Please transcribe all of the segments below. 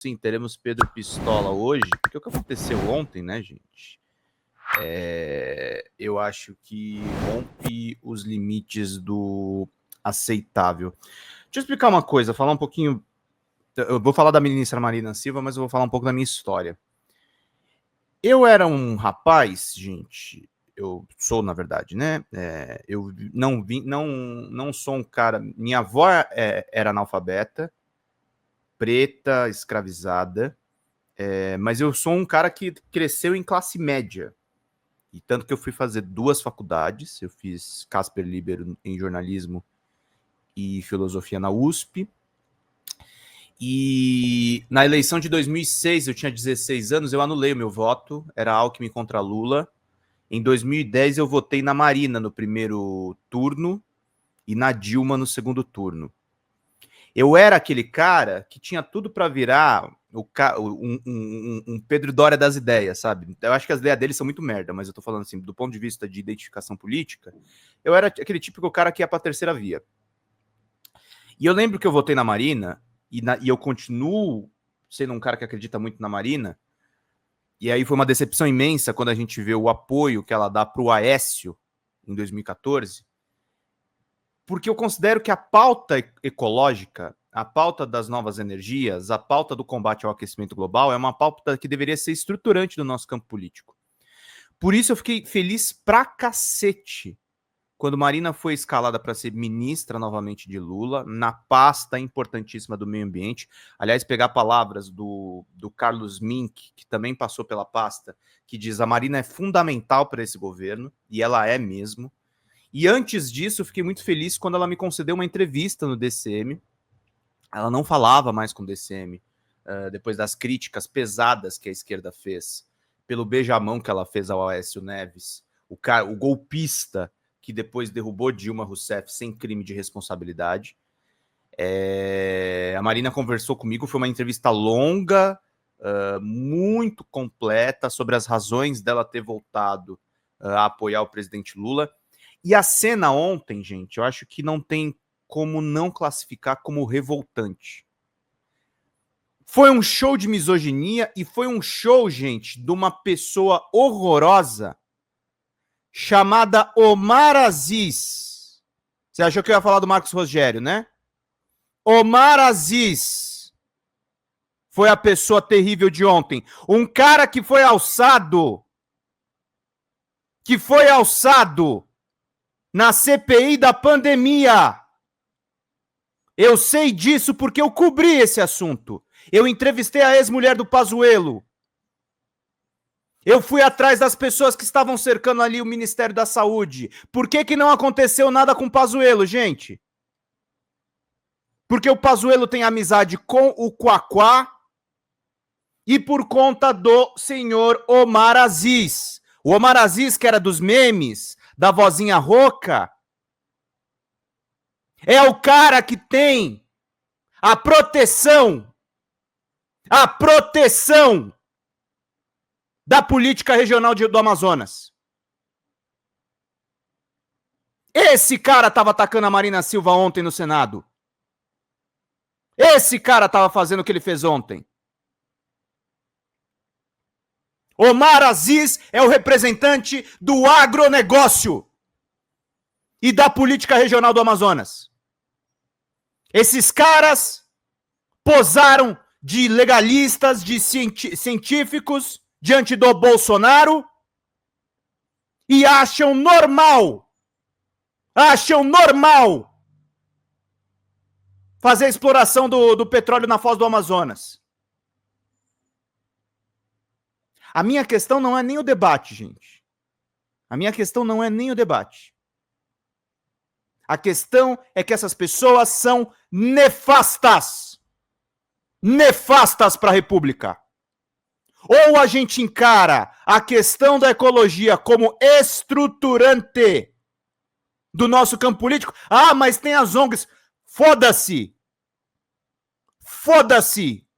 Sim, teremos Pedro Pistola hoje, porque o que aconteceu ontem, né, gente? Eu acho que rompe os limites do aceitável. Deixa eu explicar uma coisa, falar um pouquinho. Eu vou falar da ministra Marina Silva, mas eu vou falar um pouco da minha história. Eu era um rapaz, gente. Eu sou, na verdade, né? Eu não sou um cara. Minha avó era analfabeta, preta, escravizada. Mas eu sou um cara que cresceu em classe média. E tanto que eu fui fazer 2 faculdades. Eu fiz Casper Libero em jornalismo e filosofia na USP. E na eleição de 2006, eu tinha 16 anos, eu anulei o meu voto. Era Alckmin contra Lula. Em 2010, eu votei na Marina no primeiro turno e na Dilma no segundo turno. Eu era aquele cara que tinha tudo para virar um Pedro Doria das ideias, sabe? Eu acho que as ideias dele são muito merda, mas eu tô falando assim, do ponto de vista de identificação política, eu era aquele típico cara que ia pra terceira via. E eu lembro que eu votei na Marina, e eu continuo sendo um cara que acredita muito na Marina, e aí foi uma decepção imensa quando a gente vê o apoio que ela dá pro Aécio em 2014, porque eu considero que a pauta ecológica, a pauta das novas energias, a pauta do combate ao aquecimento global é uma pauta que deveria ser estruturante do nosso campo político. Por isso eu fiquei feliz pra cacete quando Marina foi escalada para ser ministra novamente de Lula, na pasta importantíssima do meio ambiente. Aliás, pegar palavras do Carlos Mink, que também passou pela pasta, que diz a Marina é fundamental para esse governo, e ela é mesmo. E antes disso, eu fiquei muito feliz quando ela me concedeu uma entrevista no DCM. Ela não falava mais com o DCM, depois das críticas pesadas que a esquerda fez, pelo beijamão que ela fez ao Aécio Neves, o golpista que depois derrubou Dilma Rousseff sem crime de responsabilidade. A Marina conversou comigo, foi uma entrevista longa, muito completa, sobre as razões dela ter voltado a apoiar o presidente Lula. E a cena ontem, gente, eu acho que não tem como não classificar como revoltante. Foi um show de misoginia e foi um show, gente, de uma pessoa horrorosa chamada Omar Aziz. Você achou que eu ia falar do Marcos Rogério, né? Omar Aziz foi a pessoa terrível de ontem. Um cara que foi alçado na CPI da pandemia. Eu sei disso porque eu cobri esse assunto. Eu entrevistei a ex-mulher do Pazuello. Eu fui atrás das pessoas que estavam cercando ali o Ministério da Saúde. Por que não aconteceu nada com o Pazuello, gente? Porque o Pazuello tem amizade com o Quaquá e por conta do senhor Omar Aziz. O Omar Aziz, que era dos memes, da vozinha rouca, é o cara que tem a proteção da política regional do Amazonas. Esse cara estava atacando a Marina Silva ontem no Senado. Esse cara estava fazendo o que ele fez ontem. Omar Aziz é o representante do agronegócio e da política regional do Amazonas. Esses caras posaram de legalistas, de científicos diante do Bolsonaro e acham normal fazer a exploração do petróleo na foz do Amazonas. A minha questão não é nem o debate, gente. A minha questão não é nem o debate. A questão é que essas pessoas são nefastas. Nefastas para a República. Ou a gente encara a questão da ecologia como estruturante do nosso campo político. Ah, mas tem as ONGs. Foda-se. Foda-se.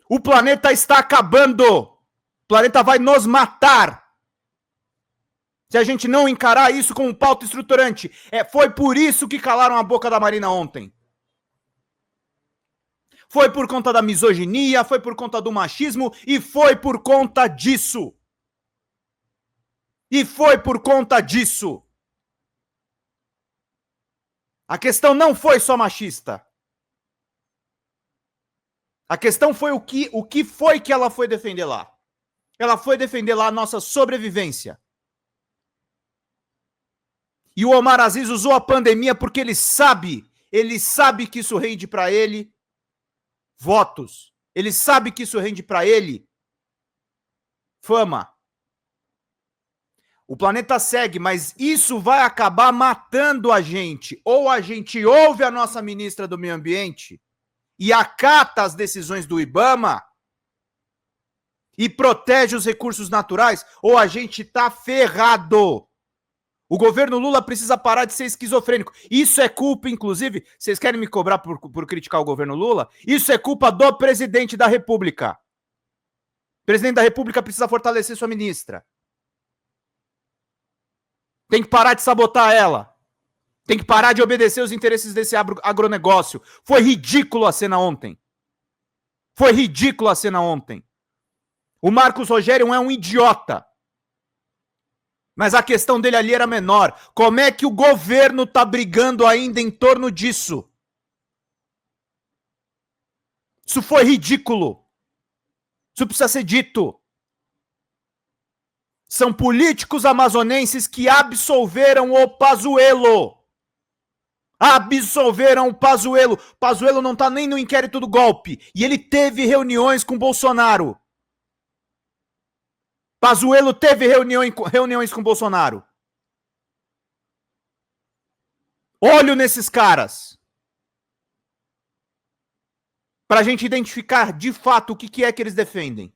O planeta está acabando. O planeta vai nos matar. Se a gente não encarar isso como pauta estruturante. Foi por isso que calaram a boca da Marina ontem. Foi por conta da misoginia, foi por conta do machismo e foi por conta disso. E foi por conta disso. A questão não foi só machista. A questão foi o que foi que ela foi defender lá. Ela foi defender lá a nossa sobrevivência. E o Omar Aziz usou a pandemia porque ele sabe que isso rende para ele votos. Ele sabe que isso rende para ele fama. O planeta segue, mas isso vai acabar matando a gente. Ou a gente ouve a nossa ministra do Meio Ambiente e acata as decisões do IBAMA e protege os recursos naturais, ou a gente tá ferrado. O governo Lula precisa parar de ser esquizofrênico. Isso é culpa, inclusive, vocês querem me cobrar por criticar o governo Lula? Isso é culpa do presidente da República. O presidente da República precisa fortalecer sua ministra. Tem que parar de sabotar ela. Tem que parar de obedecer os interesses desse agronegócio. Foi ridículo a cena ontem. Foi ridículo a cena ontem. O Marcos Rogério é um idiota. Mas a questão dele ali era menor. Como é que o governo está brigando ainda em torno disso? Isso foi ridículo. Isso precisa ser dito. São políticos amazonenses que absolveram o Pazuello. Absolveram o Pazuello. Pazuello não está nem no inquérito do golpe. E ele teve reuniões com Bolsonaro. Pazuello teve reuniões com Bolsonaro. Olho nesses caras. Para a gente identificar de fato o que é que eles defendem.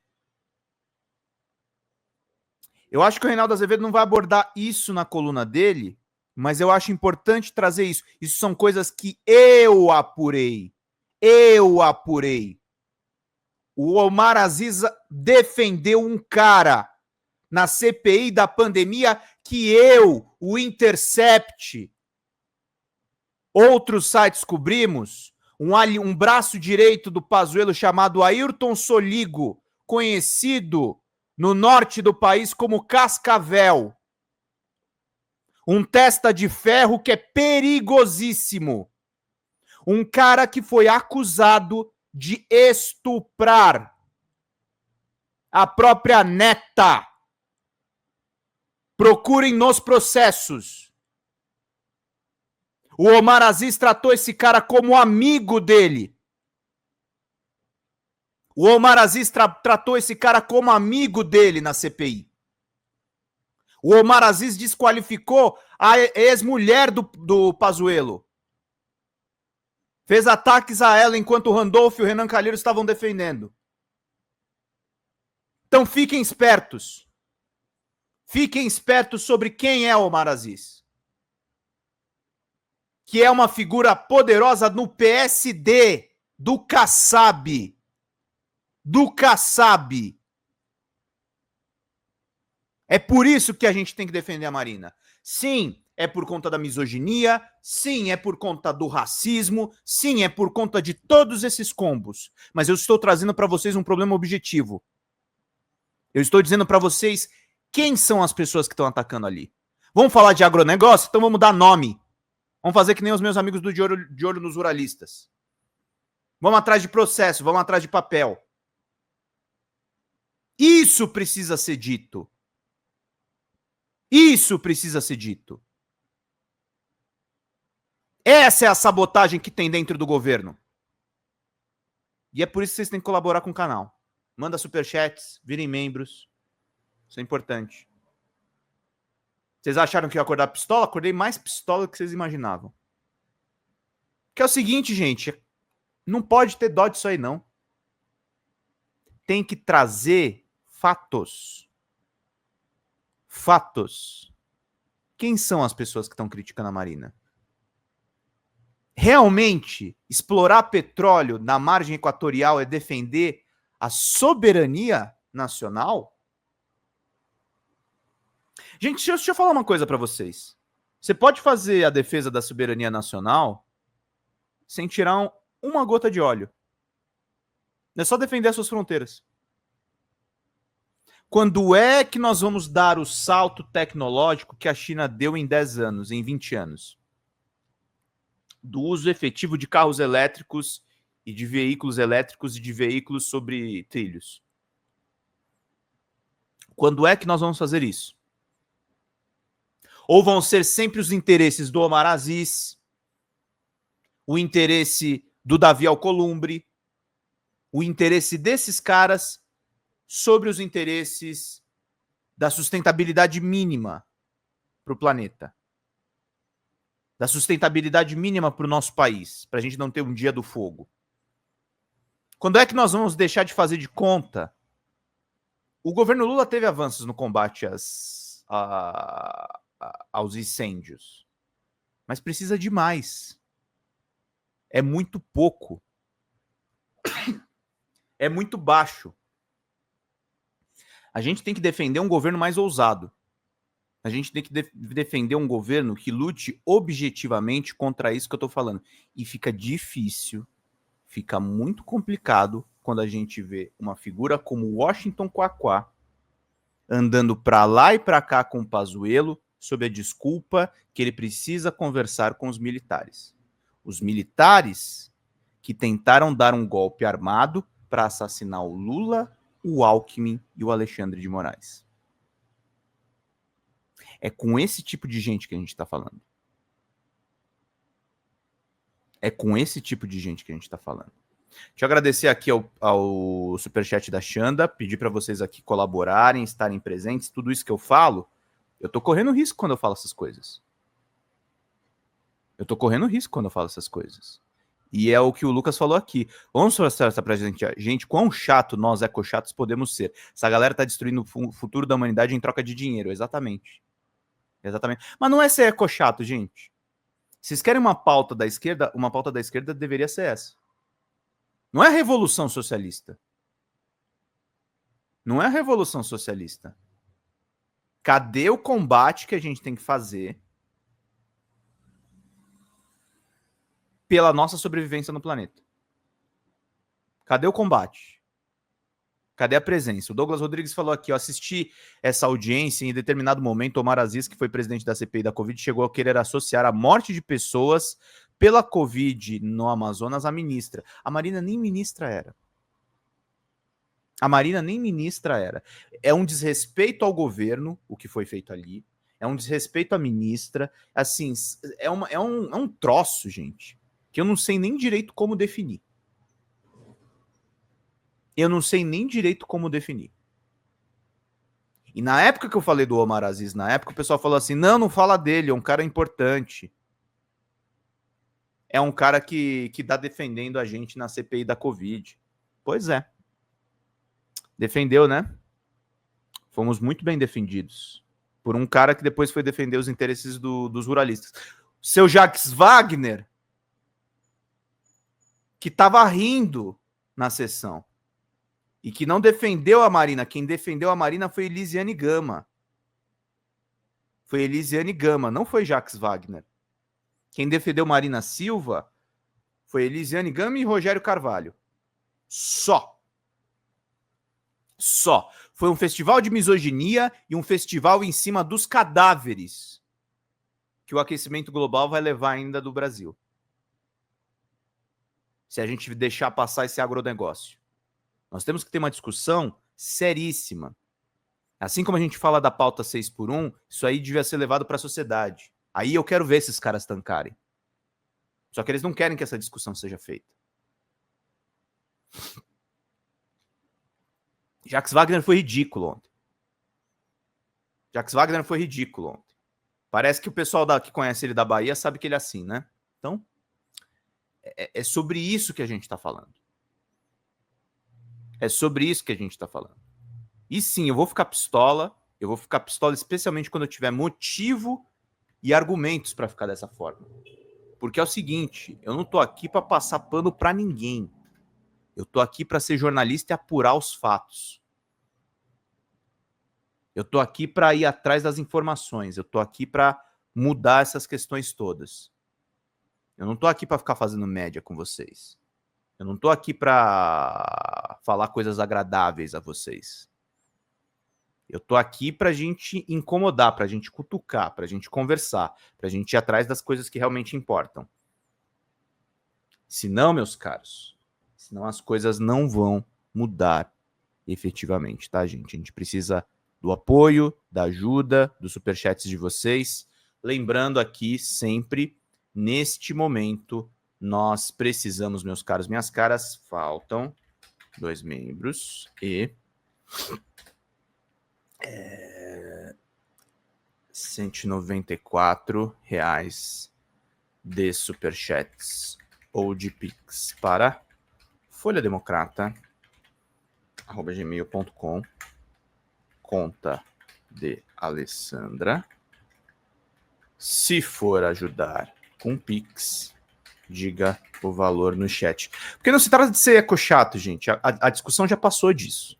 Eu acho que o Reinaldo Azevedo não vai abordar isso na coluna dele, mas eu acho importante trazer isso. Isso são coisas que eu apurei. Eu apurei. O Omar Aziz defendeu um cara na CPI da pandemia que eu, o Intercept, outros sites cobrimos, um braço direito do Pazuello chamado Ayrton Soligo, conhecido no norte do país como Cascavel. Um testa de ferro que é perigosíssimo. Um cara que foi acusado de estuprar a própria neta. Procurem nos processos. O Omar Aziz tratou esse cara como amigo dele. O Omar Aziz tratou esse cara como amigo dele na CPI. O Omar Aziz desqualificou a ex-mulher do Pazuello. Fez ataques a ela enquanto o Randolfo e o Renan Calheiros estavam defendendo. Então fiquem espertos. Fiquem espertos sobre quem é Omar Aziz. Que é uma figura poderosa no PSD do Kassab. Do Kassab. É por isso que a gente tem que defender a Marina. Sim, é por conta da misoginia, sim, é por conta do racismo, sim, é por conta de todos esses combos. Mas eu estou trazendo para vocês um problema objetivo. Eu estou dizendo para vocês quem são as pessoas que estão atacando ali. Vamos falar de agronegócio? Então vamos dar nome. Vamos fazer que nem os meus amigos do De Olho nos Ruralistas. Vamos atrás de processo, vamos atrás de papel. Isso precisa ser dito. Isso precisa ser dito. Essa é a sabotagem que tem dentro do governo. E é por isso que vocês têm que colaborar com o canal. Manda superchats, virem membros. Isso é importante. Vocês acharam que eu ia acordar pistola? Acordei mais pistola do que vocês imaginavam. Que é o seguinte, gente. Não pode ter dó disso aí, não. Tem que trazer fatos. Fatos. Quem são as pessoas que estão criticando a Marina? Realmente, explorar petróleo na margem equatorial é defender a soberania nacional? Gente, deixa eu falar uma coisa para vocês. Você pode fazer a defesa da soberania nacional sem tirar uma gota de óleo. É só defender as suas fronteiras. Quando é que nós vamos dar o salto tecnológico que a China deu em 10 anos, em 20 anos? Do uso efetivo de carros elétricos e de veículos elétricos e de veículos sobre trilhos. Quando é que nós vamos fazer isso? Ou vão ser sempre os interesses do Omar Aziz, o interesse do Davi Alcolumbre, o interesse desses caras sobre os interesses da sustentabilidade mínima para o planeta, da sustentabilidade mínima para o nosso país, para a gente não ter um dia do fogo. Quando é que nós vamos deixar de fazer de conta? O governo Lula teve avanços no combate aos incêndios, mas precisa de mais. É muito pouco. É muito baixo. A gente tem que defender um governo mais ousado. A gente tem que defender um governo que lute objetivamente contra isso que eu estou falando. E fica difícil, fica muito complicado quando a gente vê uma figura como Washington Quaquá andando para lá e para cá com o Pazuello sob a desculpa que ele precisa conversar com os militares. Os militares que tentaram dar um golpe armado para assassinar o Lula, o Alckmin e o Alexandre de Moraes. É com esse tipo de gente que a gente está falando. É com esse tipo de gente que a gente está falando. Deixa eu agradecer aqui ao superchat da Xanda, pedir para vocês aqui colaborarem, estarem presentes. Tudo isso que eu falo, eu tô correndo risco quando eu falo essas coisas. Eu tô correndo risco quando eu falo essas coisas. E é o que o Lucas falou aqui. Vamos mostrar pra gente quão chato nós, ecochatos, podemos ser. Essa galera tá destruindo o futuro da humanidade em troca de dinheiro. Exatamente. Exatamente. Mas não é ser ecochato, gente. Se vocês querem uma pauta da esquerda deveria ser essa. Não é a revolução socialista. Não é a revolução socialista. Cadê o combate que a gente tem que fazer pela nossa sobrevivência no planeta? Cadê o combate? Cadê a presença? O Douglas Rodrigues falou aqui, eu assisti essa audiência e em determinado momento, Omar Aziz, que foi presidente da CPI da Covid, chegou a querer associar a morte de pessoas pela Covid no Amazonas à ministra. A Marina nem ministra era. A Marina nem ministra era. É um desrespeito ao governo, o que foi feito ali. É um desrespeito à ministra. Assim, é um troço, gente, que eu não sei nem direito como definir. Eu não sei nem direito como definir. E na época que eu falei do Omar Aziz, na época o pessoal falou assim, não fala dele, é um cara importante. É um cara que tá defendendo a gente na CPI da Covid. Pois é. Defendeu, né? Fomos muito bem defendidos. Por um cara que depois foi defender os interesses dos ruralistas. Seu Jacques Wagner, que tava rindo na sessão. E que não defendeu a Marina. Quem defendeu a Marina foi Elisiane Gama. Foi Elisiane Gama, não foi Jacques Wagner. Quem defendeu Marina Silva foi Elisiane Gama e Rogério Carvalho. Só. Foi um festival de misoginia e um festival em cima dos cadáveres que o aquecimento global vai levar ainda do Brasil. Se a gente deixar passar esse agronegócio. Nós temos que ter uma discussão seríssima. Assim como a gente fala da pauta 6x1, isso aí devia ser levado para a sociedade. Aí eu quero ver esses caras tancarem. Só que eles não querem que essa discussão seja feita. Jacques Wagner foi ridículo ontem. Parece que o pessoal que conhece ele da Bahia sabe que ele é assim, né? Então, é sobre isso que a gente está falando. É sobre isso que a gente está falando. E sim, eu vou ficar pistola especialmente quando eu tiver motivo e argumentos para ficar dessa forma. Porque é o seguinte, eu não tô aqui para passar pano para ninguém. Eu tô aqui para ser jornalista e apurar os fatos. Eu tô aqui para ir atrás das informações. Eu tô aqui para mudar essas questões todas. Eu não tô aqui para ficar fazendo média com vocês. Eu não tô aqui para falar coisas agradáveis a vocês. Eu tô aqui pra gente incomodar, pra gente cutucar, pra gente conversar, pra gente ir atrás das coisas que realmente importam. Senão, meus caros, senão as coisas não vão mudar efetivamente, tá, gente? A gente precisa do apoio, da ajuda, dos superchats de vocês. Lembrando aqui sempre, neste momento, nós precisamos, meus caros, minhas caras, faltam 2 membros e... R$194 de superchats ou de Pix para folhademocrata@gmail.com, conta de Alessandra. Se for ajudar com Pix, diga o valor no chat. Porque não se trata de ser ecochato, gente. A discussão já passou disso.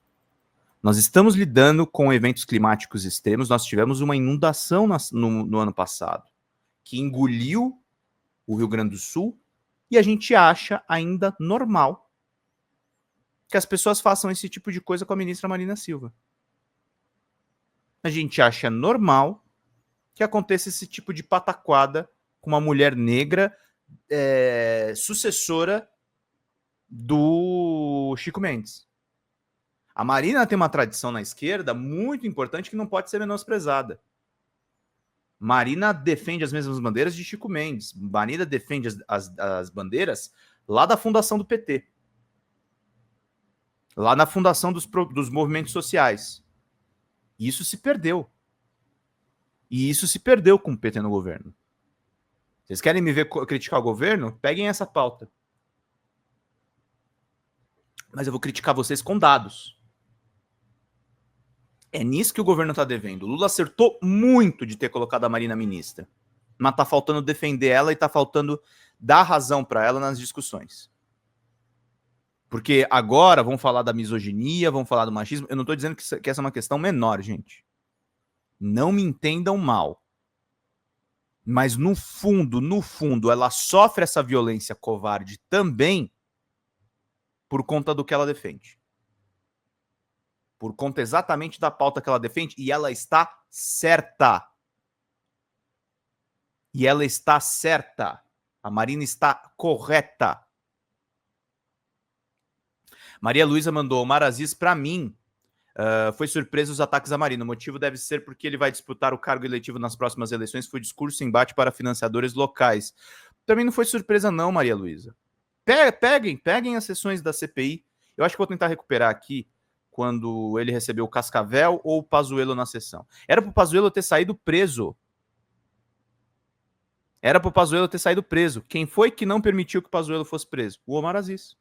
Nós estamos lidando com eventos climáticos extremos. Nós tivemos uma inundação no ano passado, que engoliu o Rio Grande do Sul, e a gente acha ainda normal que as pessoas façam esse tipo de coisa com a ministra Marina Silva. A gente acha normal que aconteça esse tipo de pataquada com uma mulher negra sucessora do Chico Mendes. A Marina tem uma tradição na esquerda muito importante que não pode ser menosprezada. Marina defende as mesmas bandeiras de Chico Mendes. Marina defende as bandeiras lá da fundação do PT. Lá na fundação dos movimentos sociais. E isso se perdeu. E isso se perdeu com o PT no governo. Vocês querem me ver criticar o governo? Peguem essa pauta. Mas eu vou criticar vocês com dados. É nisso que o governo está devendo. O Lula acertou muito de ter colocado a Marina ministra. Mas tá faltando defender ela e tá faltando dar razão para ela nas discussões. Porque agora vão falar da misoginia, vão falar do machismo. Eu não estou dizendo que essa é uma questão menor, gente. Não me entendam mal. Mas no fundo, ela sofre essa violência covarde também por conta do que ela defende. Por conta exatamente da pauta que ela defende, e ela está certa. E ela está certa. A Marina está correta. Maria Luísa mandou: Omar Aziz, para mim, foi surpresa os ataques à Marina. O motivo deve ser porque ele vai disputar o cargo eletivo nas próximas eleições. Foi discurso e embate para financiadores locais. Também não foi surpresa não, Maria Luísa. Peguem as sessões da CPI. Eu acho que vou tentar recuperar aqui quando ele recebeu o Cascavel ou o Pazuello na sessão. Era para o Pazuello ter saído preso. Quem foi que não permitiu que o Pazuello fosse preso? O Omar Aziz.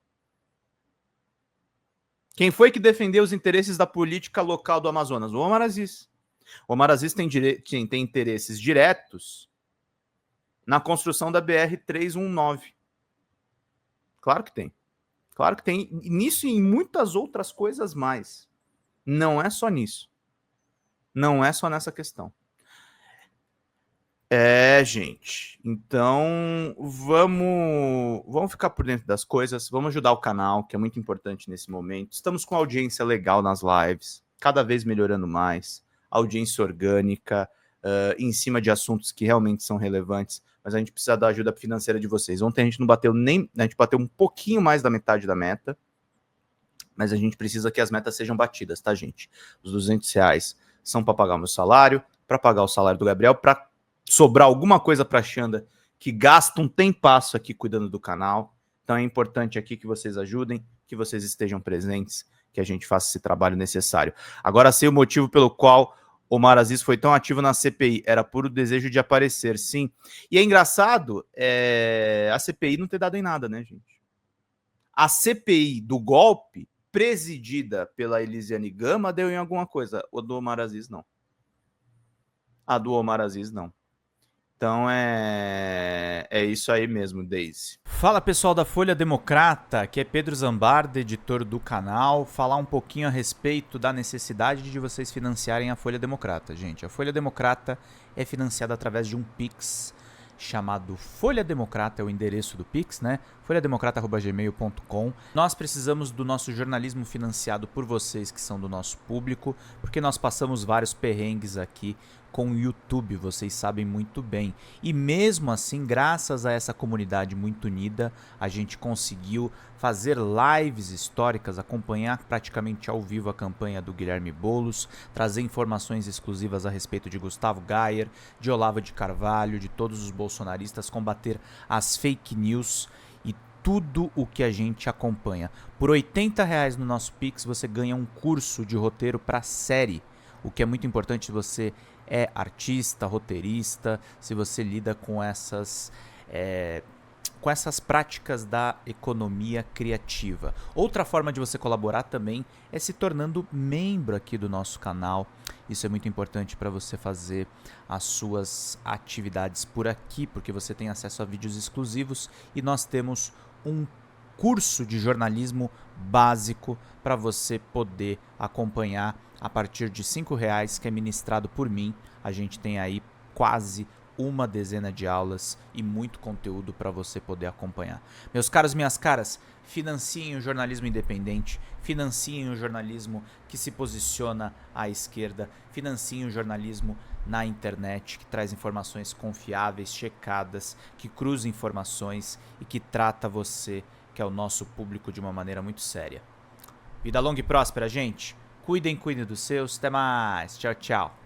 Quem foi que defendeu os interesses da política local do Amazonas? O Omar Aziz. O Omar Aziz tem interesses diretos na construção da BR-319. Claro que tem. Claro que tem. Nisso e em muitas outras coisas mais. Não é só nisso. Não é só nessa questão. Gente. Então, vamos ficar por dentro das coisas. Vamos ajudar o canal, que é muito importante nesse momento. Estamos com audiência legal nas lives, cada vez melhorando mais. Audiência orgânica, em cima de assuntos que realmente são relevantes. Mas a gente precisa da ajuda financeira de vocês. Ontem a gente não bateu a gente bateu um pouquinho mais da metade da meta. Mas a gente precisa que as metas sejam batidas, tá, gente? Os R$200 são para pagar o meu salário, para pagar o salário do Gabriel, para sobrar alguma coisa para a Xanda, que gasta um tempasso aqui cuidando do canal. Então é importante aqui que vocês ajudem, que vocês estejam presentes, que a gente faça esse trabalho necessário. Agora sei o motivo pelo qual Omar Aziz foi tão ativo na CPI. Era puro desejo de aparecer, sim. E é engraçado a CPI não ter dado em nada, né, gente? A CPI do golpe, presidida pela Elisiane Gama, deu em alguma coisa. O do Omar Aziz, não. A do Omar Aziz, não. Então é isso aí mesmo, Daisy. Fala, pessoal da Folha Democrata, aqui é Pedro Zambarda, editor do canal. Falar um pouquinho a respeito da necessidade de vocês financiarem a Folha Democrata, gente. A Folha Democrata é financiada através de um Pix chamado Folha Democrata, é o endereço do Pix, né? folhademocrata@gmail.com. Nós precisamos do nosso jornalismo financiado por vocês que são do nosso público, porque nós passamos vários perrengues aqui com o YouTube, vocês sabem muito bem. E mesmo assim, graças a essa comunidade muito unida, a gente conseguiu fazer lives históricas, acompanhar praticamente ao vivo a campanha do Guilherme Boulos, trazer informações exclusivas a respeito de Gustavo Gayer, de Olavo de Carvalho, de todos os bolsonaristas, combater as fake news e tudo o que a gente acompanha. Por R$80 no nosso Pix você ganha um curso de roteiro para série, o que é muito importante se você é artista, roteirista, se você lida com essas práticas da economia criativa. Outra forma de você colaborar também é se tornando membro aqui do nosso canal. Isso é muito importante para você fazer as suas atividades por aqui, porque você tem acesso a vídeos exclusivos e nós temos um curso de jornalismo básico para você poder acompanhar a partir de R$5, que é ministrado por mim. A gente tem aí quase uma dezena de aulas e muito conteúdo para você poder acompanhar. Meus caros, minhas caras, financiem o jornalismo independente, financiem o jornalismo que se posiciona à esquerda, financiem o jornalismo na internet, que traz informações confiáveis, checadas, que cruza informações e que trata você, que é o nosso público, de uma maneira muito séria. Vida longa e próspera, gente. Cuidem dos seus. Até mais. Tchau, tchau.